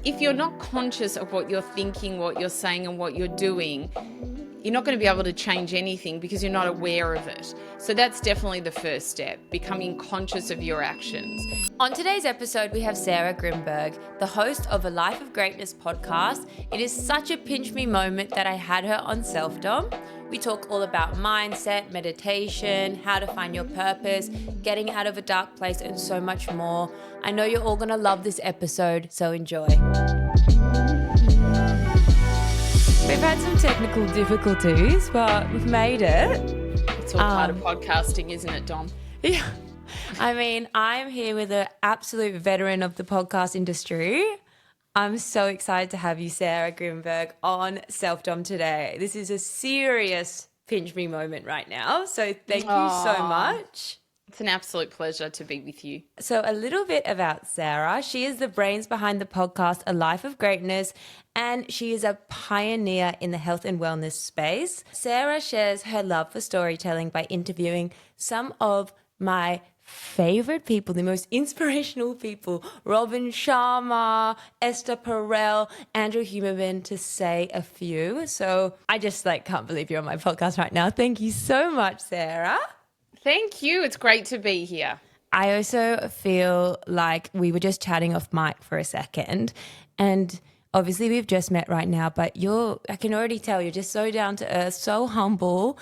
if you're not conscious of what you're thinking, what you're saying, and what you're doing, you're not going to be able to change anything because you're not aware of it. So that's definitely the first step, becoming conscious of your actions. On today's episode, we have Sarah Grynberg, the host of a Life of Greatness podcast. It is such a pinch me moment that I had her on Selfdom. We talk all about mindset, meditation, how to find your purpose, getting out of a dark place, and so much more. I know you're all going to love this episode, so enjoy. We've had some technical difficulties, but we've made it. It's all part of podcasting, isn't it, Dom? Yeah. I mean, I'm here with an absolute veteran of the podcast industry. I'm so excited to have you, Sarah Grynberg, on Selfdom today. This is a serious pinch me moment right now. So thank you so much. It's an absolute pleasure to be with you. So a little bit about Sarah. She is the brains behind the podcast A Life of Greatness, and she is a pioneer in the health and wellness space. Sarah shares her love for storytelling by interviewing some of my favorite people, the most inspirational people, Robin Sharma, Ester Perel, Andrew Huberman, to say a few. So I just can't believe you're on my podcast right now. Thank you so much, Sarah. Thank you. It's great to be here. I also feel like we were just chatting off mic for a second, and obviously we've just met right now, but I can already tell you're just so down to earth, so humble,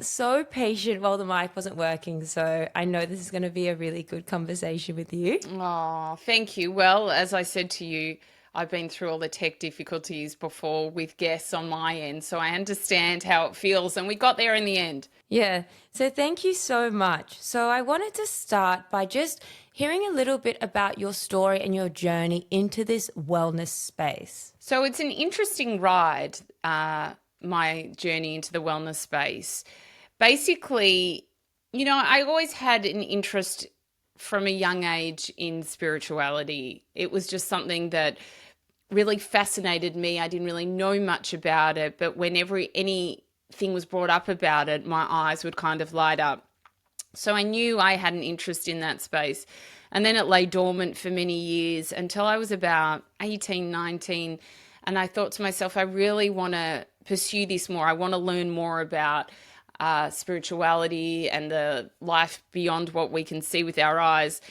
so patient while the mic wasn't working. So I know this is going to be a really good conversation with you. Oh, thank you. Well, as I said to you, I've been through all the tech difficulties before with guests on my end, so I understand how it feels, and we got there in the end. Yeah, so thank you so much. So I wanted to start by just hearing a little bit about your story and your journey into this wellness space. So it's an interesting ride, my journey into the wellness space. Basically, I always had an interest from a young age in spirituality. It was just something that really fascinated me. I didn't really know much about it, but whenever anything was brought up about it, my eyes would kind of light up. So I knew I had an interest in that space. And then it lay dormant for many years until I was about 18, 19. And I thought to myself, I really want to pursue this more. I want to learn more about spirituality and the life beyond what we can see with our eyes.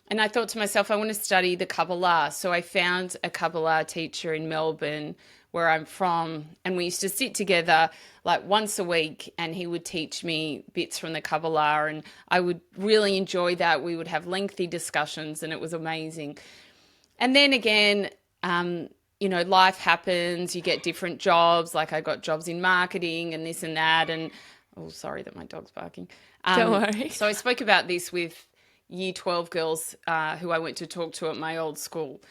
And I thought to myself, I want to study the Kabbalah. So I found a Kabbalah teacher in Melbourne, where I'm from, and we used to sit together once a week, and he would teach me bits from the Kabbalah, and I would really enjoy that. We would have lengthy discussions, and it was amazing. And then again, life happens. You get different jobs. I got jobs in marketing and this and that, and oh, sorry that my dog's barking. Don't worry. So I spoke about this with Year 12 girls who I went to talk to at my old school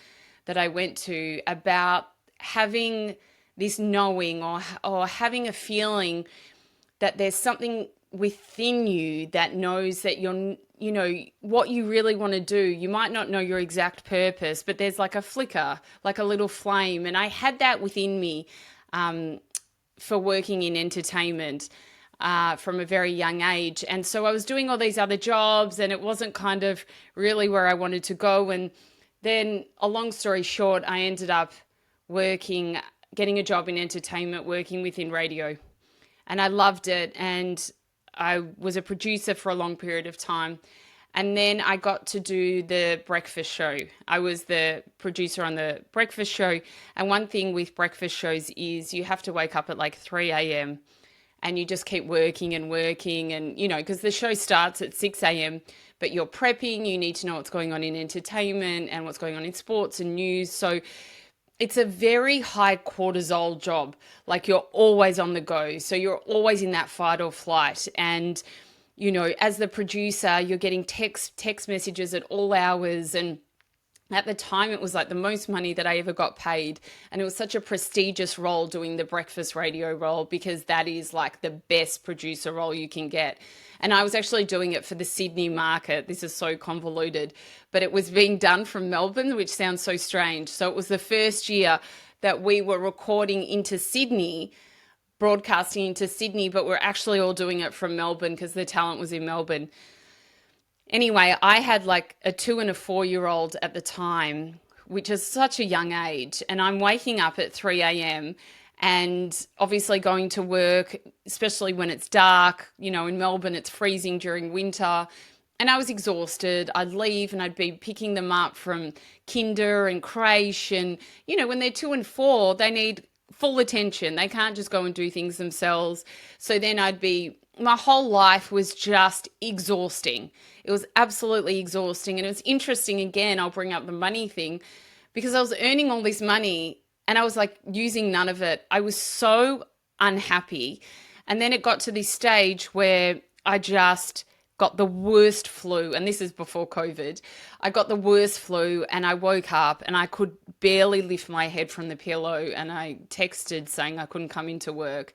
that I went to, about having this knowing or having a feeling that there's something within you that knows that you're, what you really want to do. You might not know your exact purpose, but there's a flicker, a little flame. And I had that within me for working in entertainment from a very young age. And so I was doing all these other jobs, and it wasn't kind of really where I wanted to go. And then, a long story short, I ended up getting a job in entertainment, working within radio. And I loved it. And I was a producer for a long period of time. And then I got to do the breakfast show. I was the producer on the breakfast show. And one thing with breakfast shows is you have to wake up at 3 a.m. and you just keep working and because the show starts at 6 a.m., but you're prepping, you need to know what's going on in entertainment and what's going on in sports and news. So it's a very high cortisol job. You're always on the go. So you're always in that fight or flight. And, as the producer, you're getting text messages at all hours. And at the time, it was the most money that I ever got paid. And it was such a prestigious role, doing the breakfast radio role, because that is the best producer role you can get. And I was actually doing it for the Sydney market. This is so convoluted, but it was being done from Melbourne, which sounds so strange. So it was the first year that we were recording into Sydney, broadcasting into Sydney, but we're actually all doing it from Melbourne because the talent was in Melbourne. Anyway, I had a 2 and a 4-year-old at the time which is such a young age, and I'm waking up at 3 a.m. and obviously going to work, especially when it's dark. You know, in Melbourne, it's freezing during winter. And I was exhausted. I'd leave and I'd be picking them up from kinder and creche. And, you know, when they're 2 and 4, they need full attention. They can't just go and do things themselves. So then my whole life was just exhausting. It was absolutely exhausting. And it was interesting, again, I'll bring up the money thing, because I was earning all this money and I was like using none of it. I was so unhappy. And then it got to this stage where I just got the worst flu, and this is before COVID. I got the worst flu and I woke up and I could barely lift my head from the pillow, and I texted saying I couldn't come into work.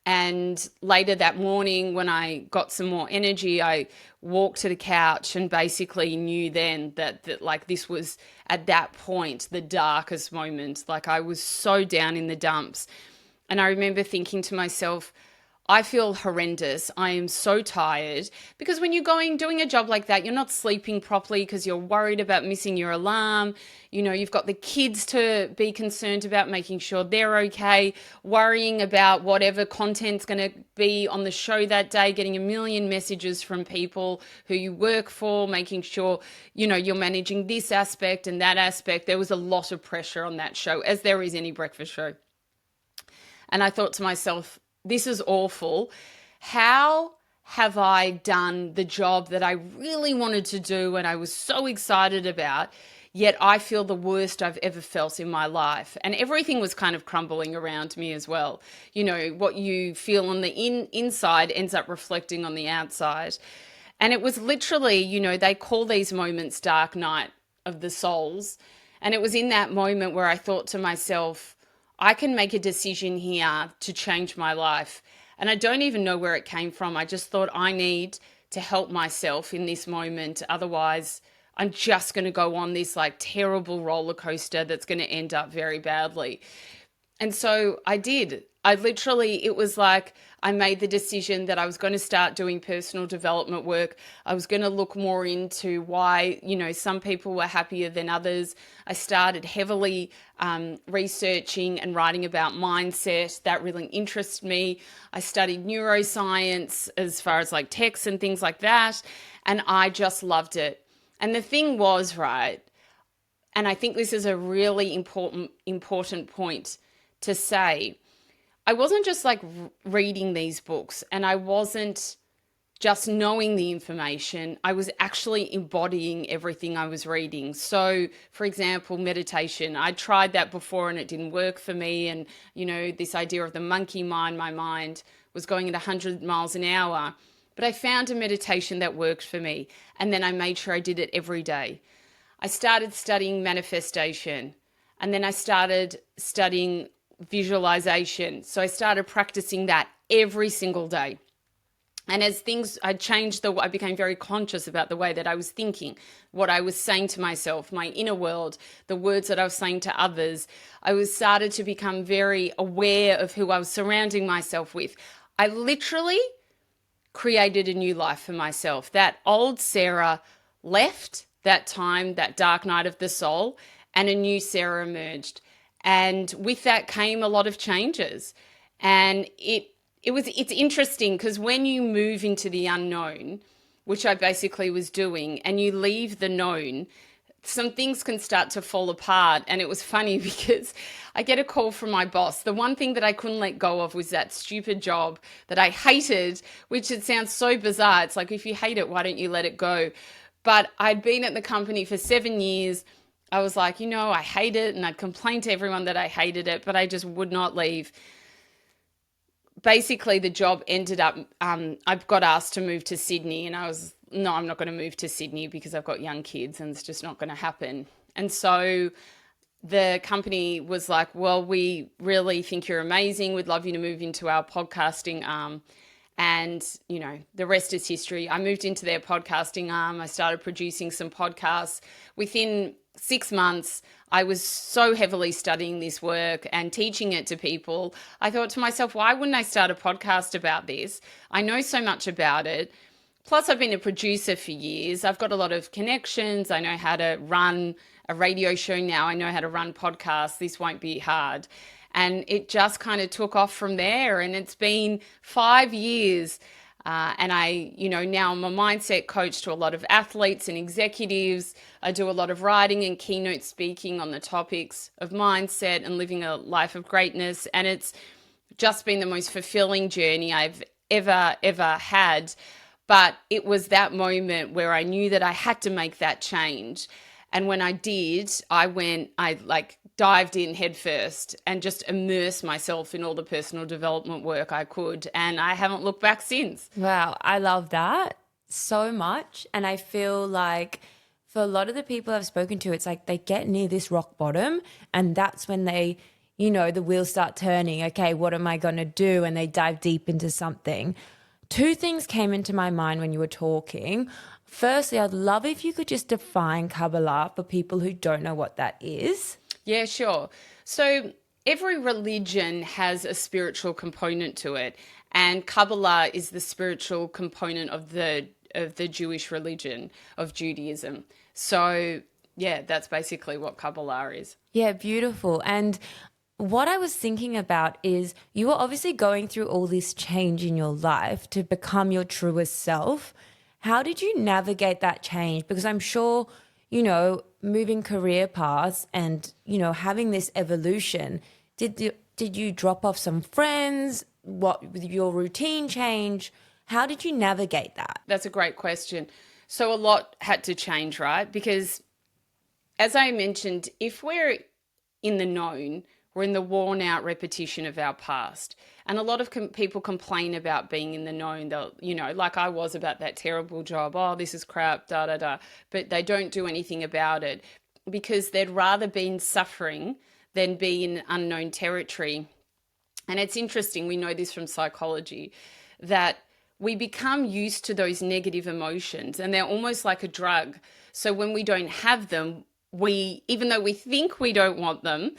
And later that morning, when I got some more energy, I walked to the couch and basically knew then that like this was at that point the darkest moment. Like I was so down in the dumps. And I remember thinking to myself, I feel horrendous. I am so tired, because when you're doing a job like that, you're not sleeping properly because you're worried about missing your alarm. You know, you've got the kids to be concerned about, making sure they're okay, worrying about whatever content's going to be on the show that day, getting a million messages from people who you work for, making sure, you know, you're managing this aspect and that aspect. There was a lot of pressure on that show, as there is any breakfast show. And I thought to myself, this is awful. How have I done the job that I really wanted to do and I was so excited about, yet I feel the worst I've ever felt in my life? And everything was kind of crumbling around me as well. You know, what you feel on the inside ends up reflecting on the outside. And it was literally, you know, they call these moments dark night of the souls. And it was in that moment where I thought to myself, I can make a decision here to change my life. And I don't even know where it came from. I just thought I need to help myself in this moment. Otherwise, I'm just going to go on this like terrible roller coaster that's going to end up very badly. And so I did. It was like I made the decision that I was going to start doing personal development work. I was going to look more into why, you know, some people were happier than others. I started heavily researching and writing about mindset. That really interests me. I studied neuroscience as far as like texts and things like that. And I just loved it. And the thing was, right, and I think this is a really important point to say, I wasn't just like reading these books and I wasn't just knowing the information. I was actually embodying everything I was reading. So, for example, meditation. I tried that before and it didn't work for me. And, you know, this idea of the monkey mind, my mind was going at 100 miles an hour. But I found a meditation that worked for me. And then I made sure I did it every day. I started studying manifestation. And then I started studying visualization. So I started practicing that every single day. And as I became very conscious about the way that I was thinking, what I was saying to myself, my inner world, the words that I was saying to others. I started to become very aware of who I was surrounding myself with. I literally created a new life for myself. That old Sarah left that time, that dark night of the soul, and a new Sarah emerged. And with that came a lot of changes. And it's interesting because when you move into the unknown, which I basically was doing, and you leave the known, some things can start to fall apart. And it was funny because I get a call from my boss. The one thing that I couldn't let go of was that stupid job that I hated, which it sounds so bizarre. It's like, if you hate it, why don't you let it go? But I'd been at the company for 7 years. I was like, you know, I hate it. And I'd complain to everyone that I hated it, but I just would not leave. Basically, the job ended up, I got asked to move to Sydney, and I was, no, I'm not going to move to Sydney because I've got young kids and it's just not going to happen. And so the company was like, well, we really think you're amazing. We'd love you to move into our podcasting arm. And, you know, the rest is history. I moved into their podcasting arm. I started producing some podcasts. Within 6 months, I was so heavily studying this work and teaching it to people. I thought to myself, why wouldn't I start a podcast about this? I know so much about it. Plus, I've been a producer for years. I've got a lot of connections. I know how to run a radio show now. I know how to run podcasts. This won't be hard. And it just kind of took off from there. And it's been 5 years. And now I'm a mindset coach to a lot of athletes and executives. I do a lot of writing and keynote speaking on the topics of mindset and living a life of greatness. And it's just been the most fulfilling journey I've ever had. But it was that moment where I knew that I had to make that change. And when I did, I dived in head first and just immersed myself in all the personal development work I could. And I haven't looked back since. Wow, I love that so much. And I feel like for a lot of the people I've spoken to, it's like they get near this rock bottom and that's when they, the wheels start turning. Okay, what am I going to do? And they dive deep into something. Two things came into my mind when you were talking. Firstly, I'd love if you could just define Kabbalah for people who don't know what that is. Yeah, sure. So every religion has a spiritual component to it, and Kabbalah is the spiritual component of the Jewish religion, of Judaism. So yeah, that's basically what Kabbalah is. Yeah, beautiful. And what I was thinking about is you were obviously going through all this change in your life to become your truest self. How did you navigate that change? Because I'm sure, moving career paths and, having this evolution, did you drop off some friends? What did your routine change? How did you navigate that? That's a great question. So a lot had to change, right? Because as I mentioned, if we're in the known, we're in the worn out repetition of our past. And a lot of people complain about being in the known. They'll, like I was about that terrible job. Oh, this is crap, da, da, da. But they don't do anything about it because they'd rather be in suffering than be in unknown territory. And it's interesting, we know this from psychology, that we become used to those negative emotions and they're almost like a drug. So when we don't have them, even though we think we don't want them,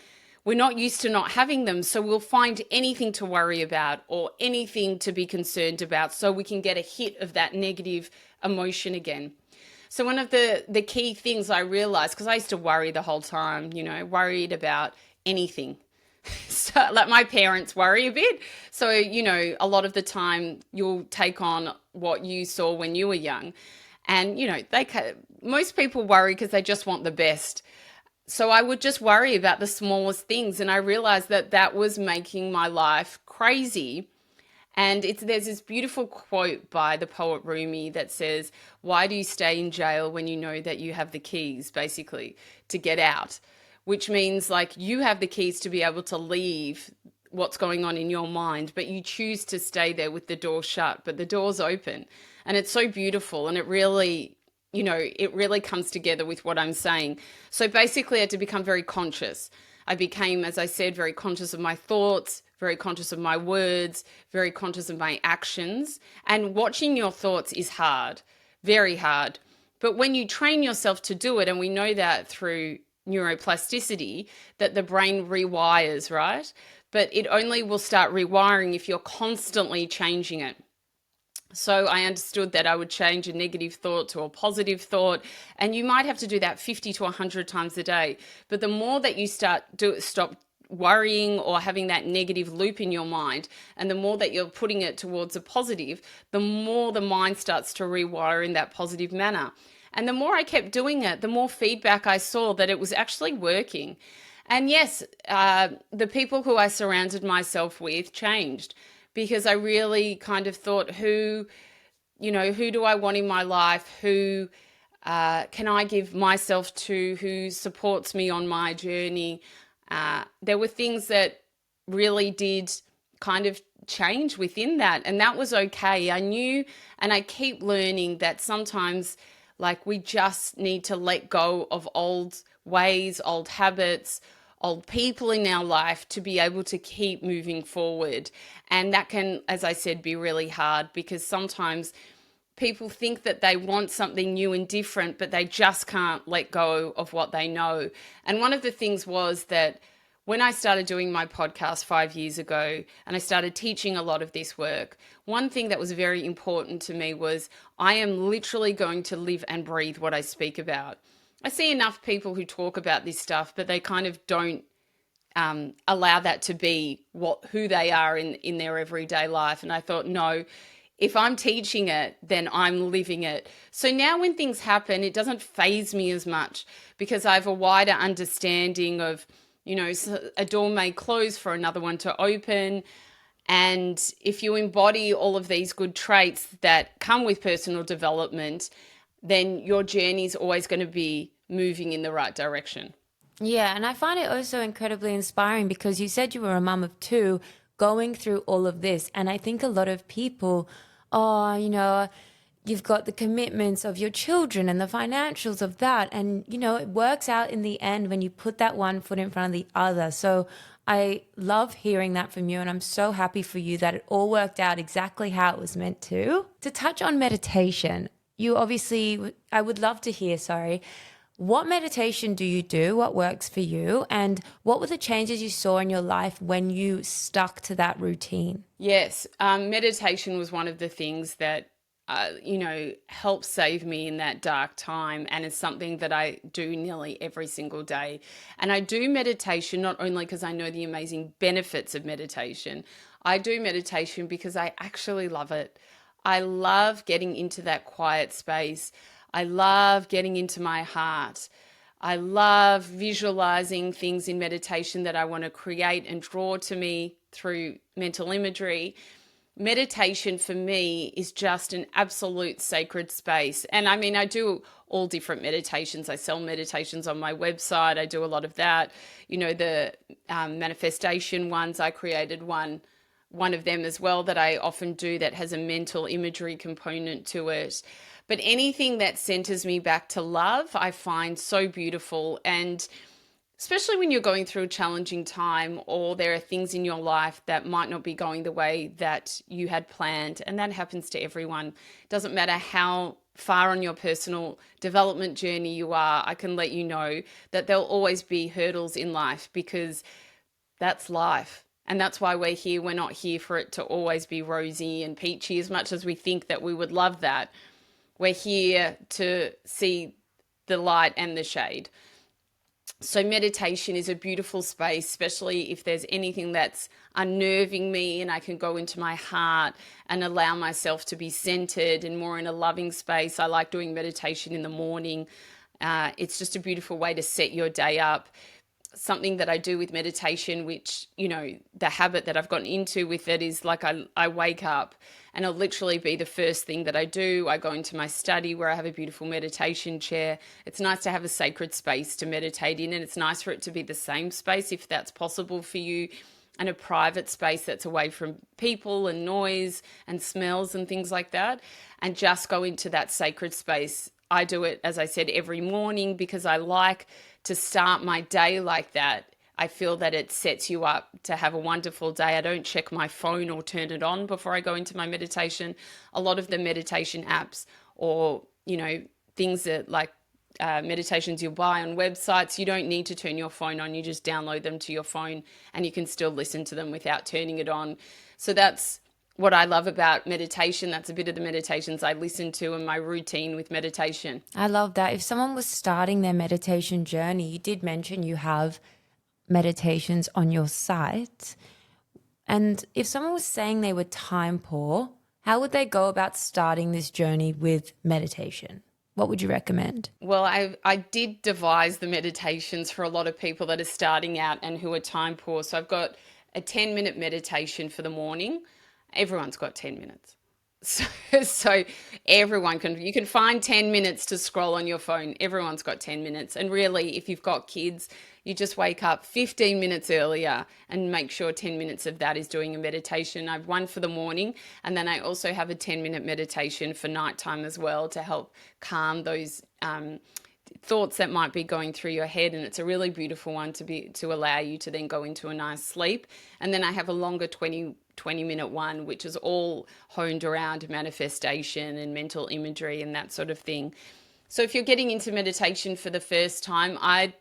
we're not used to not having them, so we'll find anything to worry about or anything to be concerned about so we can get a hit of that negative emotion again. So one of the key things I realized, because I used to worry the whole time, worried about anything. So like my parents worry a bit. So, a lot of the time you'll take on what you saw when you were young. And, most people worry because they just want the best. So I would just worry about the smallest things. And I realized that was making my life crazy. And there's this beautiful quote by the poet Rumi that says, why do you stay in jail when you know that you have the keys, basically, to get out? Which means like you have the keys to be able to leave what's going on in your mind, but you choose to stay there with the door shut, but the door's open. And it's so beautiful. And it really comes together with what I'm saying. So basically I had to become very conscious. I became, as I said, very conscious of my thoughts, very conscious of my words, very conscious of my actions. And watching your thoughts is hard, very hard. But when you train yourself to do it, and we know that through neuroplasticity, that the brain rewires, right? But it only will start rewiring if you're constantly changing it. So I understood that I would change a negative thought to a positive thought, and you might have to do that 50 to 100 times a day. But the more that you stop worrying or having that negative loop in your mind, and the more that you're putting it towards a positive, the more the mind starts to rewire in that positive manner. And the more I kept doing it, the more feedback I saw that it was actually working. And yes, the people who I surrounded myself with changed, because I really kind of thought, who do I want in my life? Who can I give myself to? Who supports me on my journey? There were things that really did kind of change within that, and that was okay. I knew, and I keep learning that sometimes like we just need to let go of old ways, old habits, old people in our life to be able to keep moving forward. And that can, as I said, be really hard, because sometimes people think that they want something new and different, but they just can't let go of what they know. And one of the things was that when I started doing my podcast 5 years ago and I started teaching a lot of this work, one thing that was very important to me was I am literally going to live and breathe what I speak about. I see enough people who talk about this stuff, but they kind of don't allow that to be who they are in their everyday life. And I thought, no, if I'm teaching it, then I'm living it. So now when things happen, it doesn't faze me as much because I have a wider understanding of, a door may close for another one to open. And if you embody all of these good traits that come with personal development, then your journey is always going to be moving in the right direction. Yeah, and I find it also incredibly inspiring because you said you were a mum of two going through all of this. And I think a lot of people, you've got the commitments of your children and the financials of that. And, it works out in the end when you put that one foot in front of the other. So I love hearing that from you. And I'm so happy for you that it all worked out exactly how it was meant to. To touch on meditation, I would love to hear, what meditation do you do? What works for you? And what were the changes you saw in your life when you stuck to that routine? Yes, meditation was one of the things that, helped save me in that dark time. And it's something that I do nearly every single day. And I do meditation not only because I know the amazing benefits of meditation, I do meditation because I actually love it. I love getting into that quiet space. I love getting into my heart. I love visualizing things in meditation that I want to create and draw to me through mental imagery. Meditation for me is just an absolute sacred space. And I mean, I do all different meditations. I sell meditations on my website. I do a lot of that. The manifestation ones, I created one of them as well that I often do that has a mental imagery component to it. But anything that centers me back to love, I find so beautiful. And especially when you're going through a challenging time or there are things in your life that might not be going the way that you had planned. And that happens to everyone. It doesn't matter how far on your personal development journey you are, I can let you know that there'll always be hurdles in life because that's life. And that's why we're here. We're not here for it to always be rosy and peachy as much as we think that we would love that. We're here to see the light and the shade. So meditation is a beautiful space, especially if there's anything that's unnerving me and I can go into my heart and allow myself to be centered and more in a loving space. I like doing meditation in the morning. It's just a beautiful way to set your day up. Something that I do with meditation, which, the habit that I've gotten into with it is like I wake up and it'll literally be the first thing that I do. I go into my study where I have a beautiful meditation chair. It's nice to have a sacred space to meditate in, and it's nice for it to be the same space if that's possible for you, and a private space that's away from people and noise and smells and things like that, and just go into that sacred space. I do it, as I said, every morning because I like to start my day like that. I feel that it sets you up to have a wonderful day. I don't check my phone or turn it on before I go into my meditation. A lot of the meditation apps or, things that like meditations you buy on websites, you don't need to turn your phone on. You just download them to your phone and you can still listen to them without turning it on. So that's what I love about meditation. That's a bit of the meditations I listen to in my routine with meditation. I love that. If someone was starting their meditation journey, you did mention you have meditations on your site. And if someone was saying they were time poor, how would they go about starting this journey with meditation? What would you recommend? Well, I did devise the meditations for a lot of people that are starting out and who are time poor. So I've got a 10-minute meditation for the morning. Everyone's got 10 minutes. So everyone you can find 10 minutes to scroll on your phone. Everyone's got 10 minutes. And really, if you've got kids, you just wake up 15 minutes earlier and make sure 10 minutes of that is doing a meditation. I have one for the morning, and then I also have a 10-minute meditation for nighttime as well to help calm those thoughts that might be going through your head. And it's a really beautiful one to allow you to then go into a nice sleep. And then I have a longer 20-minute one, which is all honed around manifestation and mental imagery and that sort of thing. So if you're getting into meditation for the first time, I'd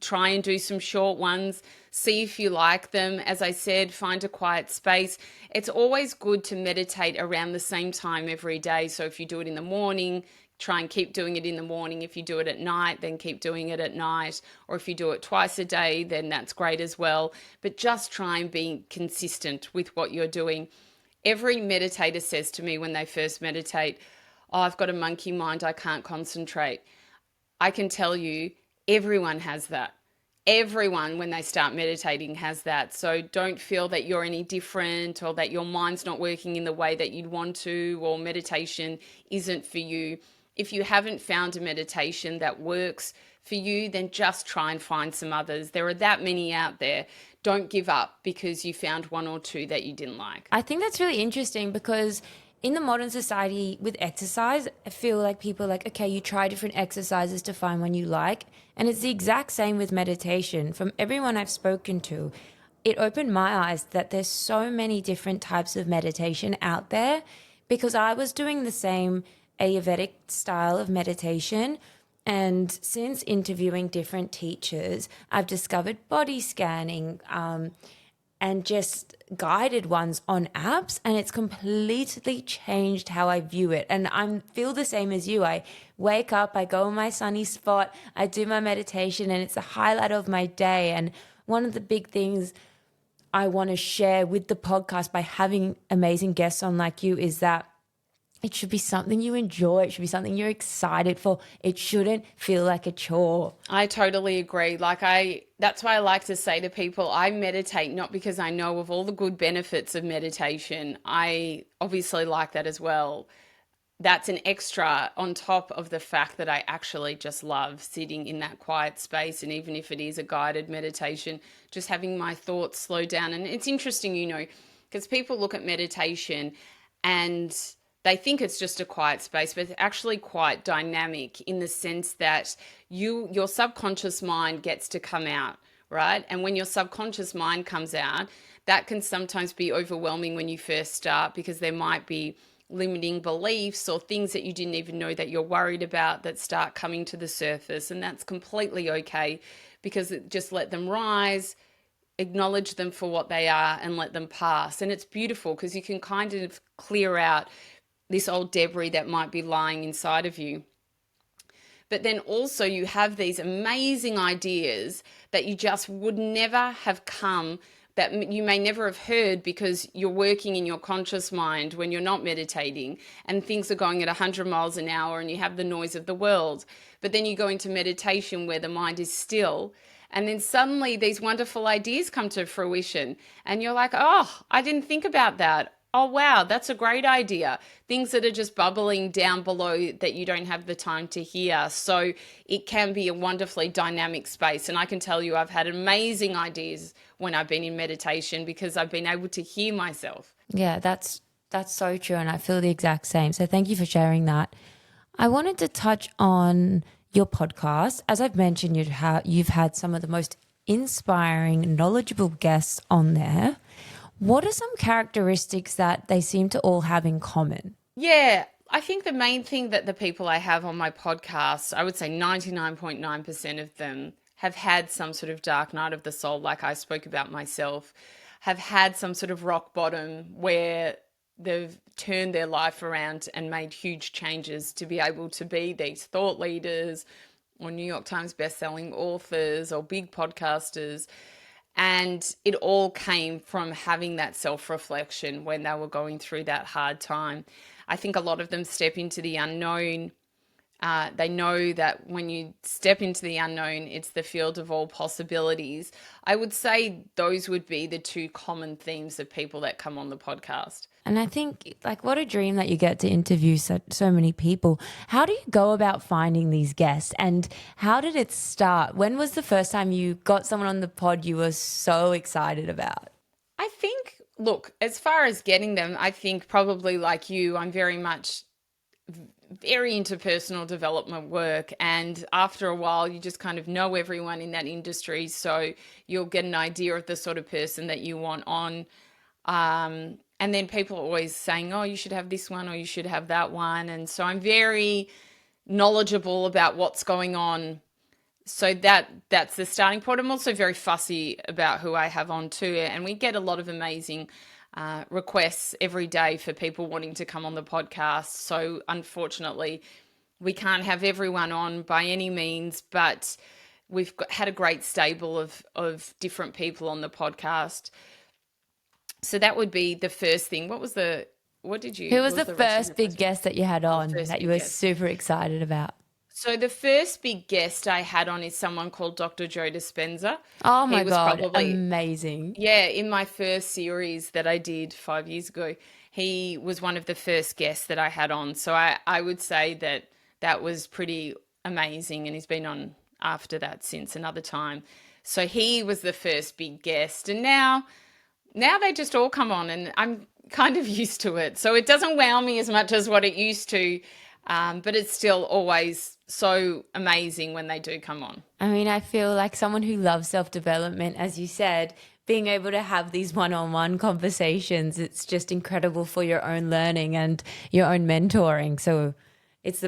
try and do some short ones, see if you like them. As I said, find a quiet space. It's always good to meditate around the same time every day. So if you do it in the morning, try and keep doing it in the morning. If you do it at night, then keep doing it at night. Or if you do it twice a day, then that's great as well. But just try and be consistent with what you're doing. Every meditator says to me when they first meditate, oh, I've got a monkey mind, I can't concentrate. I can tell you, everyone has that. Everyone, when they start meditating, has that. So don't feel that you're any different or that your mind's not working in the way that you'd want to, or meditation isn't for you. If you haven't found a meditation that works for you, then just try and find some others. There are that many out there. Don't give up because you found one or two that you didn't like. I think that's really interesting because in the modern society with exercise, I feel like people are like, okay, you try different exercises to find one you like. And it's the exact same with meditation. From everyone I've spoken to, it opened my eyes that there's so many different types of meditation out there, because I was doing the same Ayurvedic style of meditation. And since interviewing different teachers, I've discovered body scanning, and just guided ones on apps, and it's completely changed how I view it. And I feel the same as you. I wake up, I go in my sunny spot, I do my meditation, and it's a highlight of my day. And one of the big things I want to share with the podcast by having amazing guests on like you is that it should be something you enjoy. It should be something you're excited for. It shouldn't feel like a chore. I totally agree. That's why I like to say to people, I meditate not because I know of all the good benefits of meditation. I obviously like that as well. That's an extra on top of the fact that I actually just love sitting in that quiet space. And even if it is a guided meditation, just having my thoughts slow down. And it's interesting, because people look at meditation and they think it's just a quiet space, but it's actually quite dynamic in the sense that your subconscious mind gets to come out, right? And when your subconscious mind comes out, that can sometimes be overwhelming when you first start, because there might be limiting beliefs or things that you didn't even know that you're worried about that start coming to the surface. And that's completely okay, because just let them rise, acknowledge them for what they are, and let them pass. And it's beautiful because you can kind of clear out this old debris that might be lying inside of you. But then also you have these amazing ideas that you just would never have come, that you may never have heard because you're working in your conscious mind when you're not meditating, and things are going at 100 miles an hour and you have the noise of the world. But then you go into meditation where the mind is still, and then suddenly these wonderful ideas come to fruition and you're like, oh, I didn't think about that. Oh, wow, that's a great idea. Things that are just bubbling down below that you don't have the time to hear. So it can be a wonderfully dynamic space. And I can tell you I've had amazing ideas when I've been in meditation because I've been able to hear myself. Yeah, that's so true. And I feel the exact same. So thank you for sharing that. I wanted to touch on your podcast. As I've mentioned, you've had some of the most inspiring, knowledgeable guests on there. What are some characteristics that they seem to all have in common? Yeah, I think the main thing that the people I have on my podcast, I would say 99.9% of them have had some sort of dark night of the soul, like I spoke about myself, have had some sort of rock bottom where they've turned their life around and made huge changes to be able to be these thought leaders or New York Times bestselling authors or big podcasters. And it all came from having that self-reflection when they were going through that hard time. I think a lot of them step into the unknown. They know that when you step into the unknown, it's the field of all possibilities. I would say those would be the two common themes of people that come on the podcast. And I think, like, what a dream that you get to interview so many people. How do you go about finding these guests, and how did it start? When was the first time you got someone on the pod you were so excited about? I think, look, as far as getting them, I think probably like you, I'm very into personal development work, and after a while you just kind of know everyone in that industry, so you'll get an idea of the sort of person that you want on. And then people are always saying, oh, you should have this one or you should have that one. And so I'm very knowledgeable about what's going on So that's the starting point. I'm also very fussy about who I have on too, and we get a lot of amazing requests every day for people wanting to come on the podcast. So unfortunately, we can't have everyone on by any means, but had a great stable of different people on the podcast. So that would be the first thing. Who what was was the the rest of first your big question? guest that you had Oh, on first that you big were guest. super excited about? So the first big guest I had on is someone called Dr. Joe Dispenza. Oh He my was God, probably, amazing. yeah, in my first series that I did 5 years ago, he was one of the first guests that I had on. So I would say that that was pretty amazing. And he's been on after that since another time. So he was the first big guest. And now they just all come on and I'm kind of used to it. So it doesn't wow me as much as what it used to. But it's still always so amazing when they do come on. I mean, I feel like someone who loves self development, as you said, being able to have these one on one conversations, it's just incredible for your own learning and your own mentoring. So it's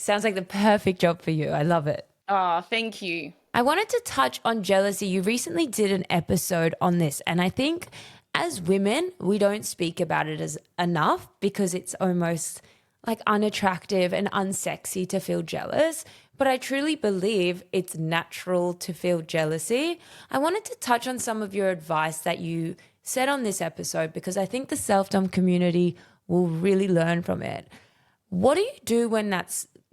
sounds like the perfect job for you. I love it. Oh, thank you. I wanted to touch on jealousy. You recently did an episode on this, and I think as women, we don't speak about it as enough because it's almost like unattractive and unsexy to feel jealous. But I truly believe it's natural to feel jealousy. I wanted to touch on some of your advice that you said on this episode because I think the self-dom community will really learn from it. What do you do when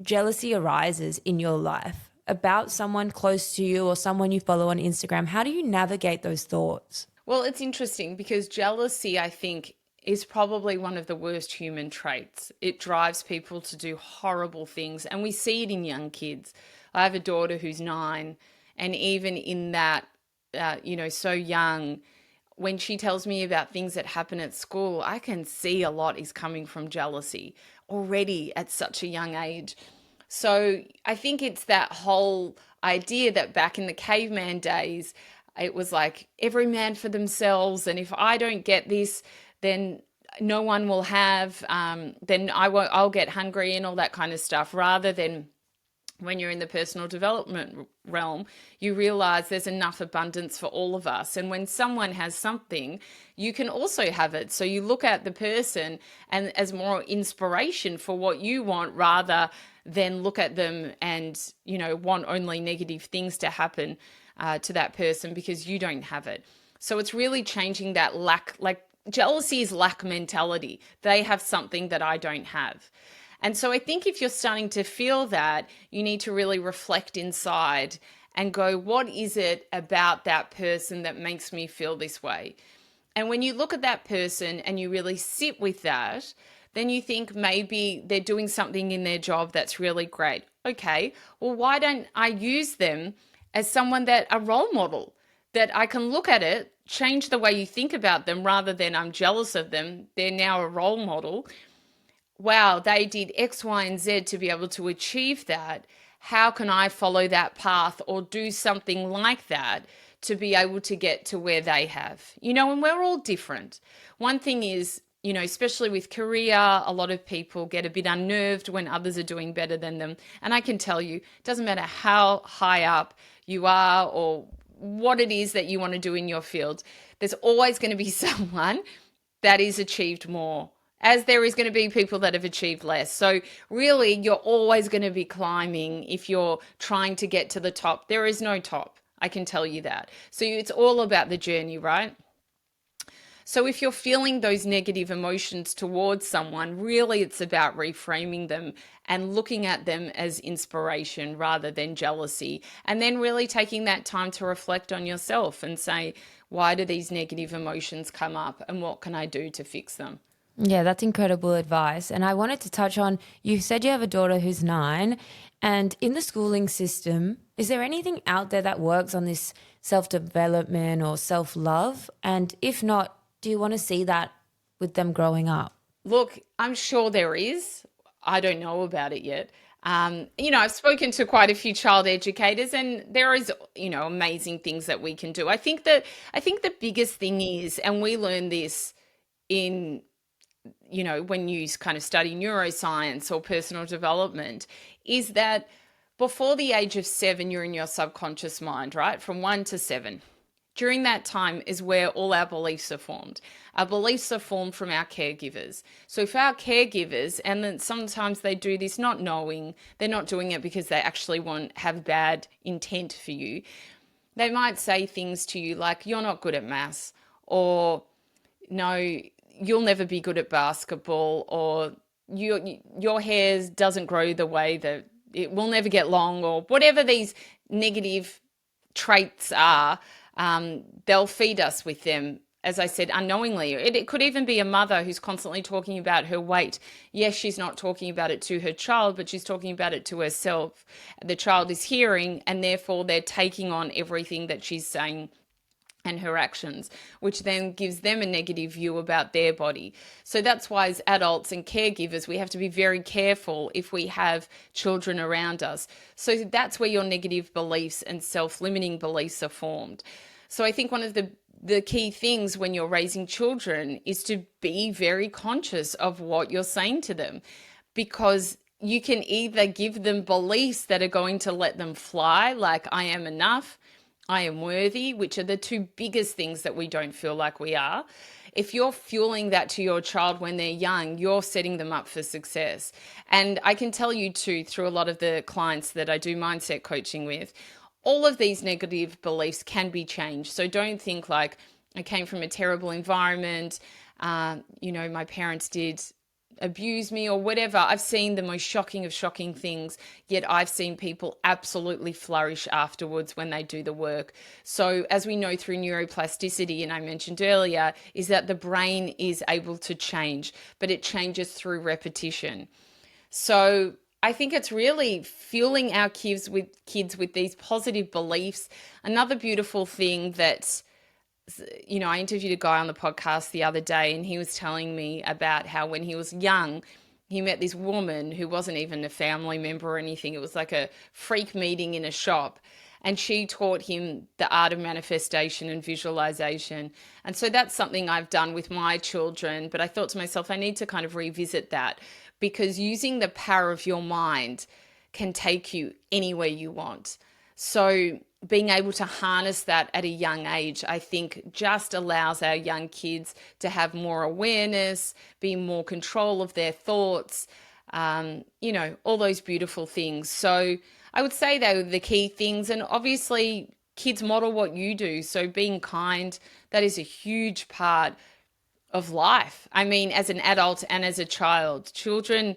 jealousy arises in your life about someone close to you or someone you follow on Instagram? How do you navigate those thoughts? Well, it's interesting because jealousy, I think, is probably one of the worst human traits. It drives people to do horrible things, and we see it in young kids. I have a daughter who's 9, and even in that, so young, when she tells me about things that happen at school, I can see a lot is coming from jealousy already at such a young age. So I think it's that whole idea that back in the caveman days, it was like every man for themselves. And if I don't get this, then no one will have, then I'll get hungry and all that kind of stuff, rather than when you're in the personal development realm, you realize there's enough abundance for all of us. And when someone has something, you can also have it. So you look at the person and as more inspiration for what you want, rather than look at them and, want only negative things to happen to that person because you don't have it. So it's really changing that lack, like jealousy is lack mentality. They have something that I don't have. And so I think if you're starting to feel that, you need to really reflect inside and go, what is it about that person that makes me feel this way? And when you look at that person and you really sit with that, then you think maybe they're doing something in their job that's really great. Okay, well, why don't I use them as a role model that I can look at it, change the way you think about them rather than I'm jealous of them. They're now a role model. Wow, they did X, Y, and Z to be able to achieve that. How can I follow that path or do something like that to be able to get to where they have? And we're all different. One thing is, especially with career, a lot of people get a bit unnerved when others are doing better than them. And I can tell you, it doesn't matter how high up you are or what it is that you want to do in your field, there's always going to be someone that is achieved more, as there is going to be people that have achieved less. So really, you're always going to be climbing if you're trying to get to the top. There is no top, I can tell you that. So it's all about the journey, right? So if you're feeling those negative emotions towards someone, really it's about reframing them and looking at them as inspiration rather than jealousy. And then really taking that time to reflect on yourself and say, why do these negative emotions come up and what can I do to fix them? Yeah, that's incredible advice. And I wanted to touch on, you said you have a daughter who's 9, and in the schooling system, is there anything out there that works on this self-development or self-love? And if not, do you want to see that with them growing up? Look, I'm sure there is. I don't know about it yet. I've spoken to quite a few child educators, and there is, amazing things that we can do. I think the biggest thing is, and we learn this in, when you kind of study neuroscience or personal development, is that before the age of 7, you're in your subconscious mind, right? From 1 to 7. During that time is where all our beliefs are formed. Our beliefs are formed from our caregivers. So if our caregivers, and then sometimes they do this not knowing, they're not doing it because they actually have bad intent for you. They might say things to you like, you're not good at maths, or no, you'll never be good at basketball, or your hair doesn't grow the way that it will never get long, or whatever these negative traits are. They'll feed us with them, as I said, unknowingly. It could even be a mother who's constantly talking about her weight. Yes, she's not talking about it to her child, but she's talking about it to herself. The child is hearing, and therefore they're taking on everything that she's saying and her actions, which then gives them a negative view about their body. So that's why as adults and caregivers, we have to be very careful if we have children around us. So that's where your negative beliefs and self-limiting beliefs are formed. So I think one of the key things when you're raising children is to be very conscious of what you're saying to them, because you can either give them beliefs that are going to let them fly, like I am enough, I am worthy, which are the two biggest things that we don't feel like we are. If you're fueling that to your child when they're young, you're setting them up for success. And I can tell you too, through a lot of the clients that I do mindset coaching with, all of these negative beliefs can be changed. So don't think like I came from a terrible environment, my parents did abuse me or whatever. I've seen the most shocking of shocking things, yet I've seen people absolutely flourish afterwards when they do the work. So as we know through neuroplasticity, and I mentioned earlier, is that the brain is able to change, but it changes through repetition. So I think it's really fueling our kids with these positive beliefs. Another beautiful thing that I interviewed a guy on the podcast the other day, and he was telling me about how when he was young, he met this woman who wasn't even a family member or anything. It was like a freak meeting in a shop. And she taught him the art of manifestation and visualization. And so that's something I've done with my children. But I thought to myself, I need to kind of revisit that, because using the power of your mind can take you anywhere you want. So being able to harness that at a young age, I think just allows our young kids to have more awareness, be more control of their thoughts, all those beautiful things. So I would say they were the key things. And obviously kids model what you do. So being kind, that is a huge part of life. I mean, as an adult and as a child, children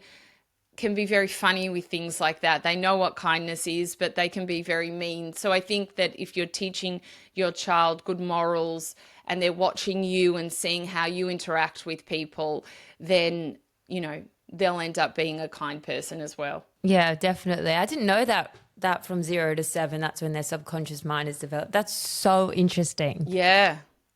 can be very funny with things like that. They know what kindness is, but they can be very mean. So I think that if you're teaching your child good morals and they're watching you and seeing how you interact with people, then, they'll end up being a kind person as well. Yeah, definitely. I didn't know that from 0 to 7, that's when their subconscious mind is developed. That's so interesting.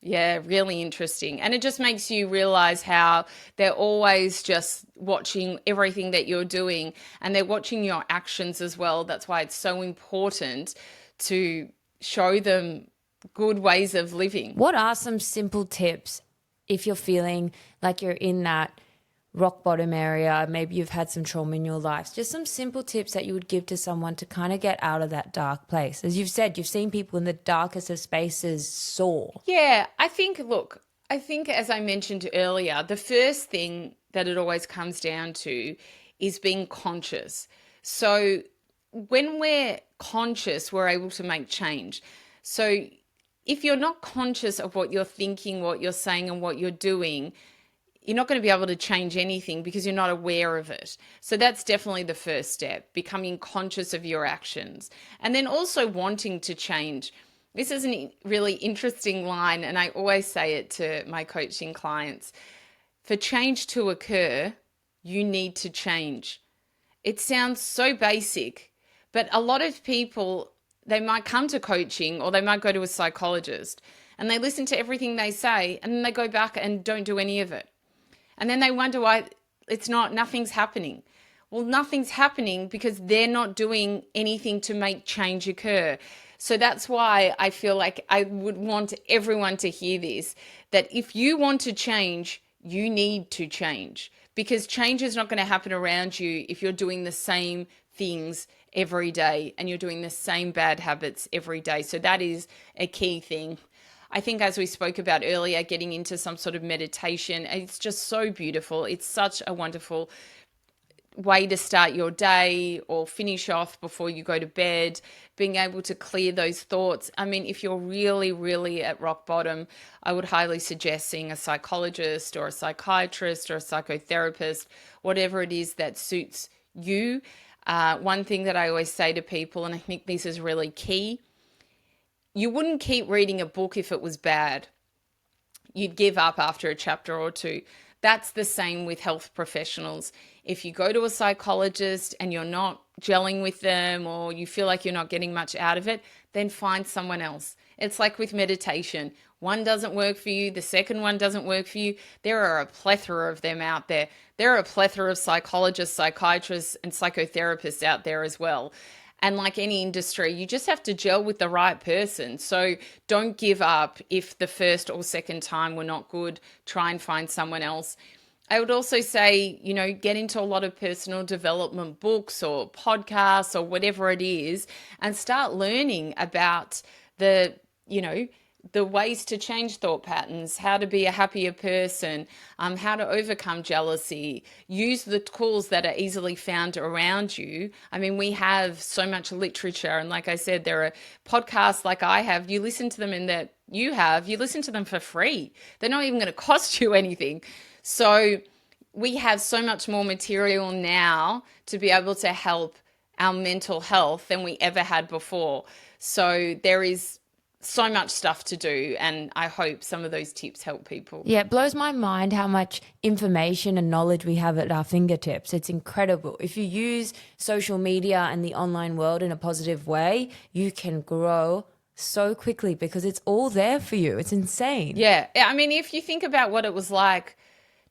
Yeah, really interesting. And it just makes you realize how they're always just watching everything that you're doing, and they're watching your actions as well. That's why it's so important to show them good ways of living. What are some simple tips if you're feeling like you're in that rock bottom area, maybe you've had some trauma in your life, just some simple tips that you would give to someone to kind of get out of that dark place? As you've said, you've seen people in the darkest of spaces soar. Yeah, I think as I mentioned earlier, the first thing that it always comes down to is being conscious. So when we're conscious, we're able to make change. So if you're not conscious of what you're thinking, what you're saying, and what you're doing, you're not going to be able to change anything because you're not aware of it. So that's definitely the first step, becoming conscious of your actions. And then also wanting to change. This is a really interesting line, and I always say it to my coaching clients. For change to occur, you need to change. It sounds so basic, but a lot of people, they might come to coaching or they might go to a psychologist and they listen to everything they say and then they go back and don't do any of it. And then they wonder why nothing's happening. Well, nothing's happening because they're not doing anything to make change occur. So that's why I feel like I would want everyone to hear this, that if you want to change, you need to change, because change is not going to happen around you if you're doing the same things every day and you're doing the same bad habits every day. So that is a key thing. I think, as we spoke about earlier, getting into some sort of meditation, it's just so beautiful. It's such a wonderful way to start your day or finish off before you go to bed, being able to clear those thoughts. I mean, if you're really, really at rock bottom, I would highly suggest seeing a psychologist or a psychiatrist or a psychotherapist, whatever it is that suits you. One thing that I always say to people, and I think this is really key, you wouldn't keep reading a book if it was bad. You'd give up after a chapter or two. That's the same with health professionals. If you go to a psychologist and you're not gelling with them or you feel like you're not getting much out of it, then find someone else. It's like with meditation. One doesn't work for you, the second one doesn't work for you. There are a plethora of them out there. There are a plethora of psychologists, psychiatrists, and psychotherapists out there as well. And like any industry, you just have to gel with the right person. So don't give up if the first or second time were not good. Try and find someone else. I would also say, get into a lot of personal development books or podcasts or whatever it is and start learning about the ways to change thought patterns, how to be a happier person, how to overcome jealousy, use the tools that are easily found around you. I mean, we have so much literature. And like I said, there are podcasts like I have. You listen to them you listen to them for free. They're not even going to cost you anything. So we have so much more material now to be able to help our mental health than we ever had before. So there is so much stuff to do, and I hope some of those tips help people. Yeah, it blows my mind how much information and knowledge we have at our fingertips. It's incredible. If you use social media and the online world in a positive way, you can grow so quickly because it's all there for you. It's insane. Yeah. I mean, if you think about what it was like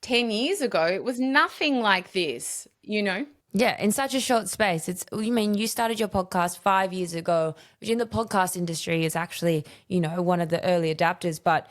10 years ago, it was nothing like this, Yeah, in such a short space. You started your podcast 5 years ago, which in the podcast industry is actually, one of the early adapters, but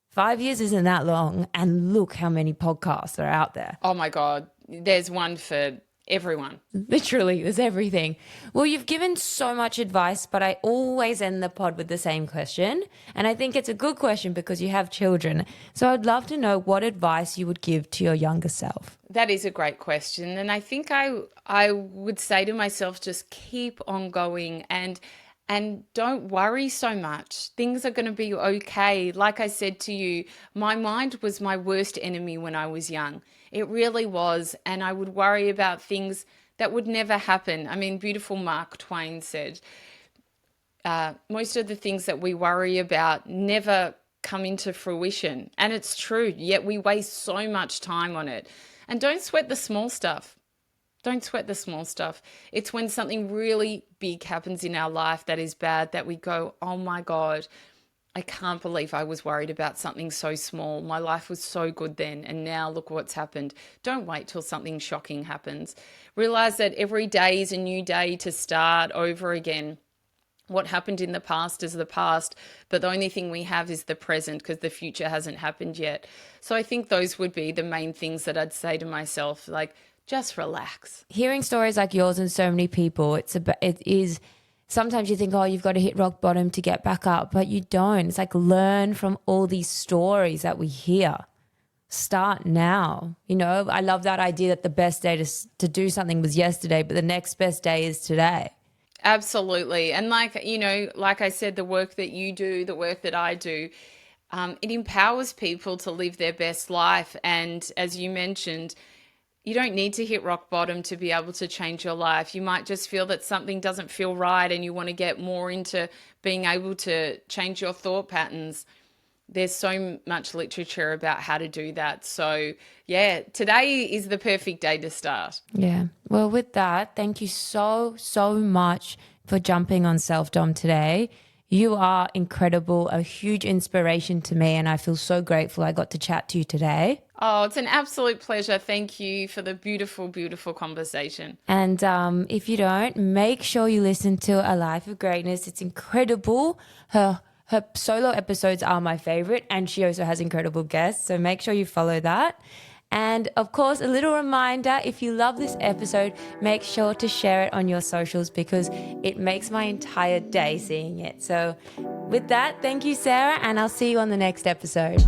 5 years isn't that long. And look how many podcasts are out there. Oh my God. There's one for everyone. Literally, there's everything. Well, you've given so much advice, but I always end the pod with the same question. And I think it's a good question because you have children. So I'd love to know what advice you would give to your younger self. That is a great question. And I think I would say to myself, just keep on going and don't worry so much. Things are going to be okay. Like I said to you, my mind was my worst enemy when I was young. It really was. And I would worry about things that would never happen. I mean, beautiful Mark Twain said, most of the things that we worry about never come into fruition. And it's true, yet we waste so much time on it. And don't sweat the small stuff. Don't sweat the small stuff. It's when something really big happens in our life that is bad that we go, oh my God, I can't believe I was worried about something so small. My life was so good then, and now look what's happened. Don't wait till something shocking happens. Realize that every day is a new day to start over again. What happened in the past is the past, but the only thing we have is the present because the future hasn't happened yet. So I think those would be the main things that I'd say to myself, like, just relax. Hearing stories like yours and so many people, it is sometimes you think, oh, you've got to hit rock bottom to get back up, but you don't. It's like learn from all these stories that we hear. Start now. I love that idea that the best day to do something was yesterday, but the next best day is today. Absolutely. And like I said, the work that you do, the work that I do, it empowers people to live their best life. And as you mentioned, you don't need to hit rock bottom to be able to change your life. You might just feel that something doesn't feel right and you want to get more into being able to change your thought patterns. There's so much literature about how to do that. So yeah, today is the perfect day to start. Yeah. Well, with that, thank you so, so much for jumping on Selfdom today. You are incredible, a huge inspiration to me, and I feel so grateful I got to chat to you today. Oh, it's an absolute pleasure. Thank you for the beautiful, beautiful conversation. And if you don't, make sure you listen to A Life of Greatness. It's incredible. Her solo episodes are my favorite, and she also has incredible guests. So make sure you follow that. And of course, a little reminder, if you love this episode, make sure to share it on your socials because it makes my entire day seeing it. So with that, thank you, Sarah, and I'll see you on the next episode.